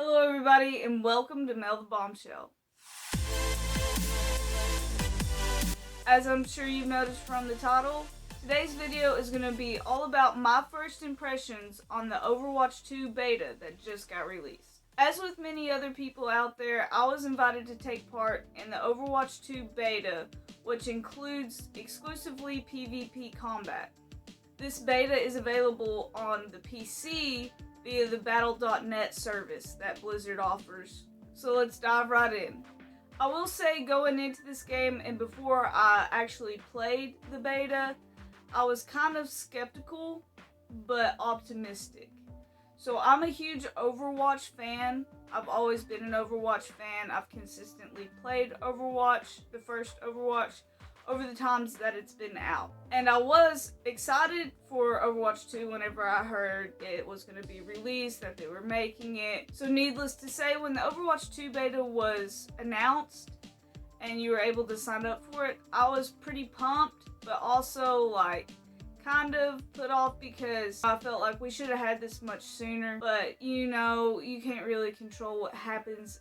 Hello everybody and welcome to Mel the Bombshell. As I'm sure you've noticed from the title, today's video is going to be all about my first impressions on the Overwatch 2 beta that just got released. As with many other people out there, I was invited to take part in the Overwatch 2 beta, which includes exclusively PvP combat. This beta is available on the PC via the Battle.net service that Blizzard offers. So let's dive right in. I will say, going into this game and before I actually played the beta, I was kind of skeptical but optimistic. So I'm a huge Overwatch fan. I've always been an Overwatch fan. I've consistently played Overwatch, the first Overwatch, over the times that it's been out. And I was excited for Overwatch 2 whenever I heard it was going to be released, that they were making it. So needless to say, when the Overwatch 2 beta was announced and you were able to sign up for it, I was pretty pumped, but also kind of put off because I felt like we should have had this much sooner. But you can't really control what happens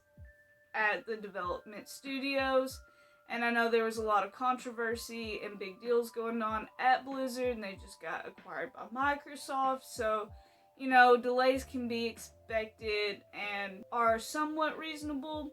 at the development studios. And I know there was a lot of controversy and big deals going on at Blizzard, and they just got acquired by Microsoft. So, delays can be expected and are somewhat reasonable,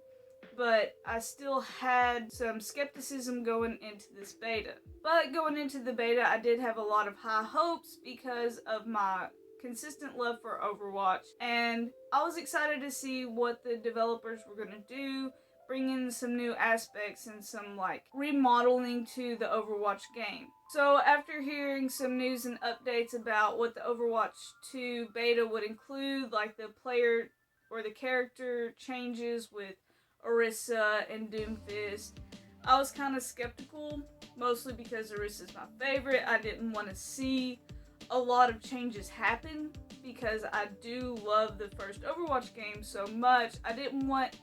but I still had some skepticism going into this beta. But going into the beta, I did have a lot of high hopes because of my consistent love for Overwatch, and I was excited to see what the developers were going to do, bring in some new aspects and some remodeling to the Overwatch game. So after hearing some news and updates about what the Overwatch 2 beta would include, like the player or the character changes with Orisa and Doomfist, I was kind of skeptical, mostly because Orisa's my favorite. I didn't want to see a lot of changes happen because I do love the first Overwatch game so much. I didn't want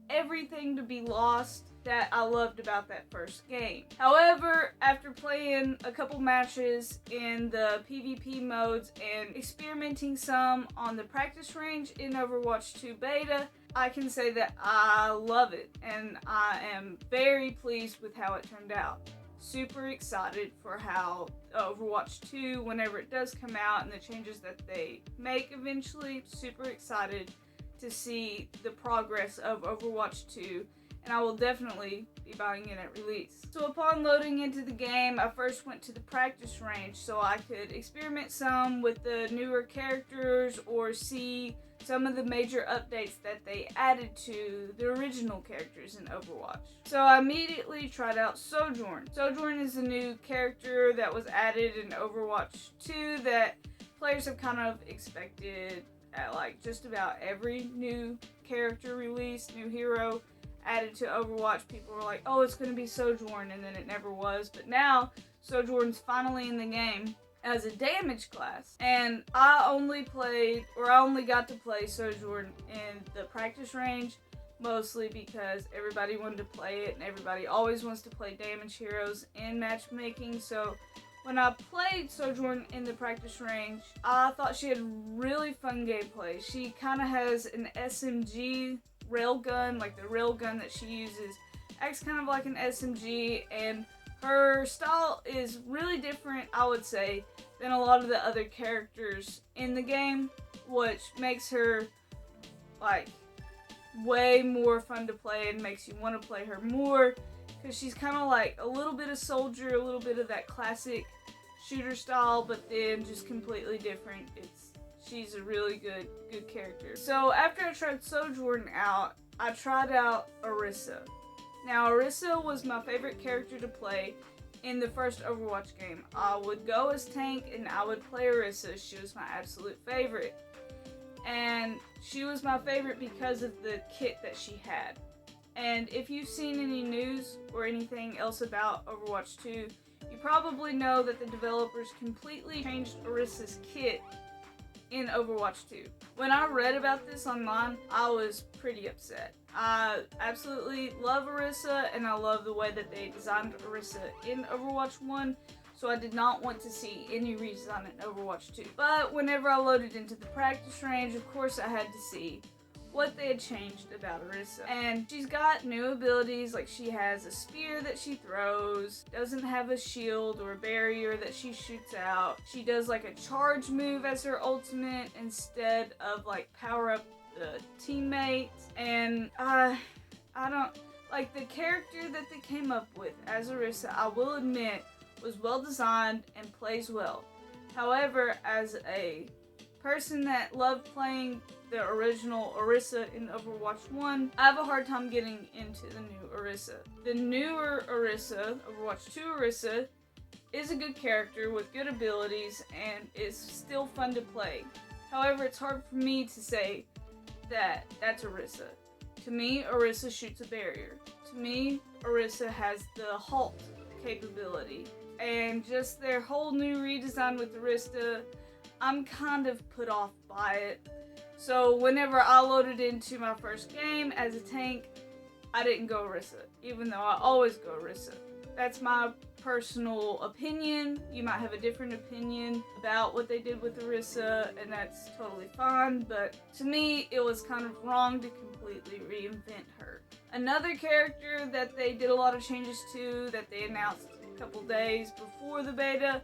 everything to be lost that I loved about that first game. However, after playing a couple matches in the PvP modes and experimenting some on the practice range in Overwatch 2 beta, I can say that I love it and I am very pleased with how it turned out. Super excited for how Overwatch 2, whenever it does come out, and the changes that they make eventually. Super excited to see the progress of Overwatch 2, and I will definitely be buying it at release. So upon loading into the game, I first went to the practice range so I could experiment some with the newer characters or see some of the major updates that they added to the original characters in Overwatch. So I immediately tried out Sojourn. Sojourn is a new character that was added in Overwatch 2 that players have kind of expected at just about every new character release, new hero added to Overwatch. People were like, oh, it's going to be Sojourn, and then it never was. But now Sojourn's finally in the game as a damage class, and I only got to play Sojourn in the practice range, mostly because everybody wanted to play it and everybody always wants to play damage heroes in matchmaking. So when I played Sojourn in the practice range, I thought she had really fun gameplay. She kind of has an SMG railgun, like the railgun that she uses acts kind of like an SMG, and her style is really different, I would say, than a lot of the other characters in the game, which makes her way more fun to play and makes you want to play her more, because she's kind of like a little bit of soldier, a little bit of that classic shooter style, but then just completely different. She's a really good character. So after I tried Sojourn out, I tried out Orisa. Now Orisa was my favorite character to play in the first Overwatch game. I would go as tank and I would play Orisa. She was my absolute favorite. And she was my favorite because of the kit that she had. And if you've seen any news or anything else about Overwatch 2, you probably know that the developers completely changed Orisa's kit in Overwatch 2. When I read about this online, I was pretty upset. I absolutely love Orisa, and I love the way that they designed Orisa in Overwatch 1, so I did not want to see any redesign in Overwatch 2. But whenever I loaded into the practice range, of course I had to see what they had changed about Orisa. And she's got new abilities, like she has a spear that she throws, doesn't have a shield or a barrier that she shoots out. She does like a charge move as her ultimate instead of like power up the teammates. And I don't like the character that they came up with as Orisa, I will admit, was well designed and plays well. However, as a person that loved playing the original Orisa in Overwatch 1, I have a hard time getting into the new Orisa. The newer Orisa, Overwatch 2 Orisa, is a good character with good abilities and is still fun to play. However, it's hard for me to say that that's Orisa. To me, Orisa shoots a barrier. To me, Orisa has the halt capability. And just their whole new redesign with Orisa, I'm kind of put off by it. So whenever I loaded into my first game as a tank, I didn't go Orisa, even though I always go Orisa. That's my personal opinion. You might have a different opinion about what they did with Orisa, and that's totally fine, but to me, it was kind of wrong to completely reinvent her. Another character that they did a lot of changes to, that they announced a couple days before the beta,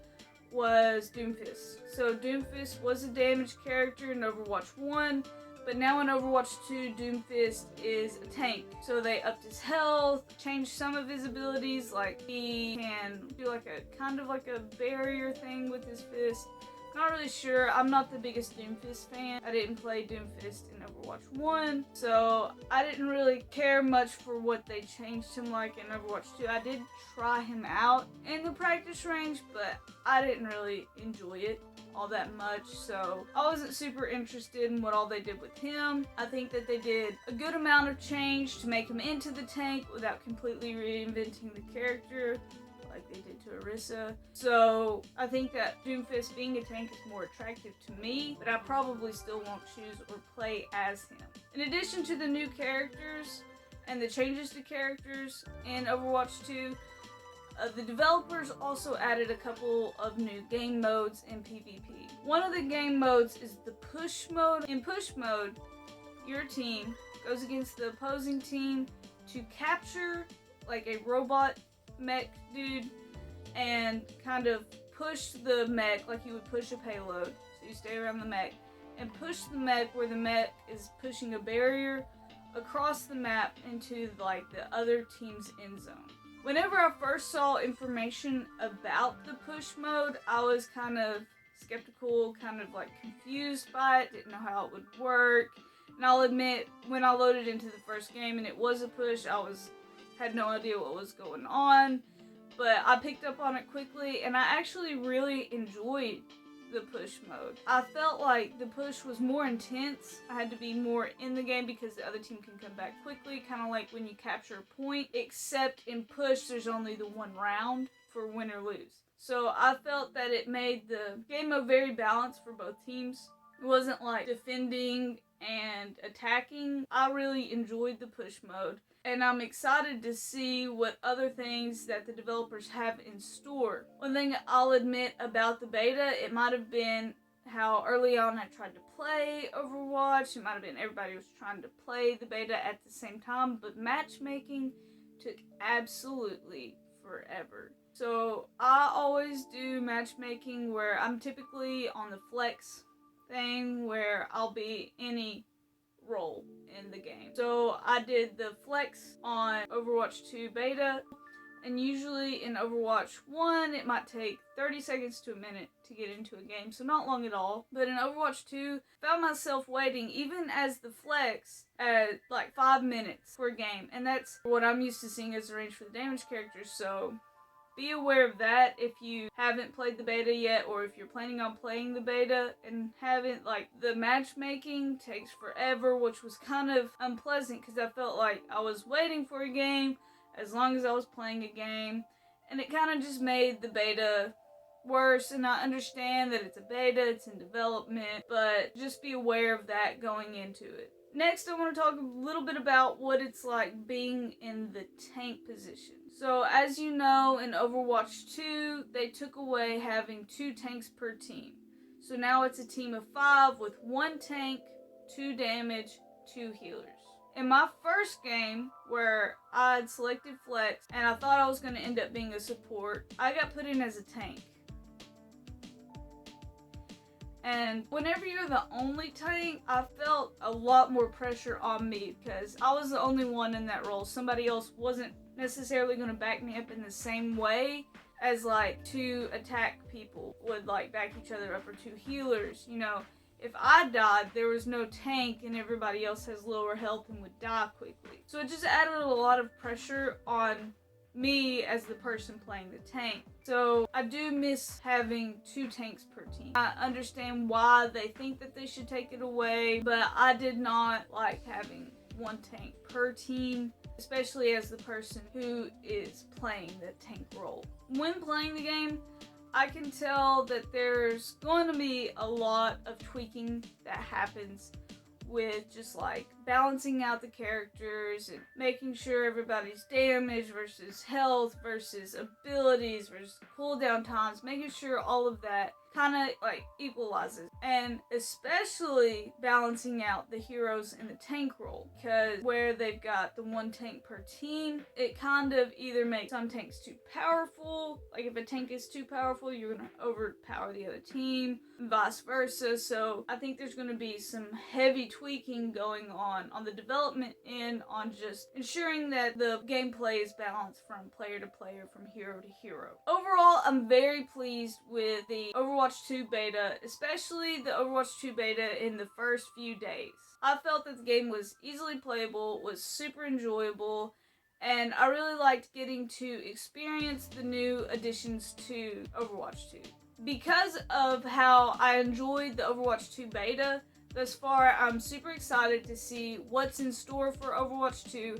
was Doomfist. So Doomfist was a damage character in Overwatch 1, but now in Overwatch 2, Doomfist is a tank. So they upped his health, changed some of his abilities, like he can do like a kind of like a barrier thing with his fist. Not really sure. I'm not the biggest Doomfist fan. I didn't play Doomfist in Overwatch 1, so I didn't really care much for what they changed him like in Overwatch 2. I did try him out in the practice range, but I didn't really enjoy it all that much, so I wasn't super interested in what all they did with him. I think that they did a good amount of change to make him into the tank without completely reinventing the character like they did to Orisa. So I think that Doomfist being a tank is more attractive to me, but I probably still won't choose or play as him. In addition to the new characters and the changes to characters in Overwatch 2, the developers also added a couple of new game modes in PvP. One of the game modes is the push mode. In push mode, your team goes against the opposing team to capture like a robot mech dude and kind of push the mech like you would push a payload. So you stay around the mech and push the mech where the mech is pushing a barrier across the map into like the other team's end zone. Whenever I first saw information about the push mode, I was kind of skeptical, kind of like confused by it, didn't know how it would work. And I'll admit, when I loaded into the first game and it was a push, had no idea what was going on, but I picked up on it quickly and I actually really enjoyed the push mode. I felt like the push was more intense. I had to be more in the game because the other team can come back quickly, kind of like when you capture a point, except in push there's only the one round for win or lose. So I felt that it made the game mode very balanced for both teams. It wasn't like defending and attacking. I really enjoyed the push mode, and I'm excited to see what other things that the developers have in store. One thing I'll admit about the beta, it might have been how early on I tried to play Overwatch. It might have been everybody was trying to play the beta at the same time, but matchmaking took absolutely forever. So I always do matchmaking where I'm typically on the flex thing where I'll be any role in the game. So I did the flex on Overwatch 2 beta, and usually in Overwatch 1 it might take 30 seconds to a minute to get into a game, so not long at all. But in Overwatch 2, found myself waiting even as the flex at like 5 minutes for a game, and that's what I'm used to seeing as the range for the damage characters. So be aware of that if you haven't played the beta yet, or if you're planning on playing the beta and haven't. Like, the matchmaking takes forever, which was kind of unpleasant because I felt like I was waiting for a game as long as I was playing a game, and it kind of just made the beta worse. And I understand that it's a beta, it's in development, but just be aware of that going into it. Next, I want to talk a little bit about what it's like being in the tank position. So, as you know, in Overwatch 2, they took away having 2 tanks per team. So now it's a team of 5 with 1 tank, 2 damage, 2 healers. In my first game, where I had selected Flex and I thought I was going to end up being a support, I got put in as a tank. And whenever you're the only tank, I felt a lot more pressure on me because I was the only one in that role. Somebody else wasn't necessarily going to back me up in the same way as like 2 attack people would like back each other up, or 2 healers, you know. If I died, there was no tank and everybody else has lower health and would die quickly. So it just added a lot of pressure on me as the person playing the tank. So I do miss having 2 tanks per team. I understand why they think that they should take it away, but I did not like having 1 tank per team, especially as the person who is playing the tank role. When playing the game, I can tell that there's going to be a lot of tweaking that happens with just like balancing out the characters and making sure everybody's damage versus health versus abilities versus cooldown times, making sure all of that kind of like equalizes, and especially balancing out the heroes in the tank role, because where they've got the 1 tank per team, it kind of either makes some tanks too powerful. Like if a tank is too powerful, you're gonna overpower the other team, and vice versa. So I think there's gonna be some heavy tweaking going on the development end, on just ensuring that the gameplay is balanced from player to player, from hero to hero. Overall, I'm very pleased with the Overwatch 2 beta, especially the Overwatch 2 beta in the first few days. I felt that the game was easily playable, was super enjoyable, and I really liked getting to experience the new additions to Overwatch 2. Because of how I enjoyed the Overwatch 2 beta thus far, I'm super excited to see what's in store for Overwatch 2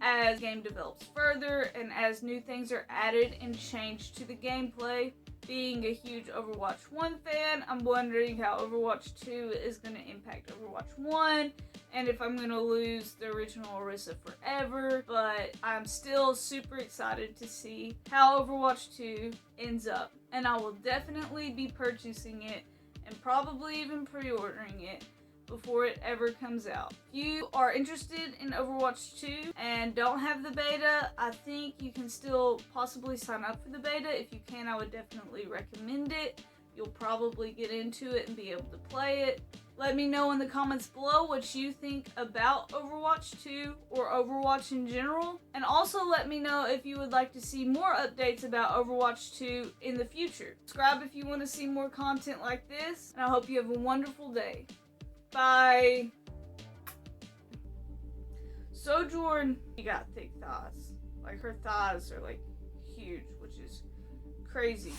as the game develops further and as new things are added and changed to the gameplay. Being a huge Overwatch 1 fan, I'm wondering how Overwatch 2 is going to impact Overwatch 1, and if I'm going to lose the original Orisa forever, but I'm still super excited to see how Overwatch 2 ends up, and I will definitely be purchasing it and probably even pre-ordering it before it ever comes out. If you are interested in Overwatch 2 and don't have the beta, I think you can still possibly sign up for the beta. If you can, I would definitely recommend it. You'll probably get into it and be able to play it. Let me know in the comments below what you think about Overwatch 2 or Overwatch in general. And also let me know if you would like to see more updates about Overwatch 2 in the future. Subscribe if you want to see more content like this, and I hope you have a wonderful day. Bye. Sojourn, she got thick thighs. Like her thighs are like huge, which is crazy.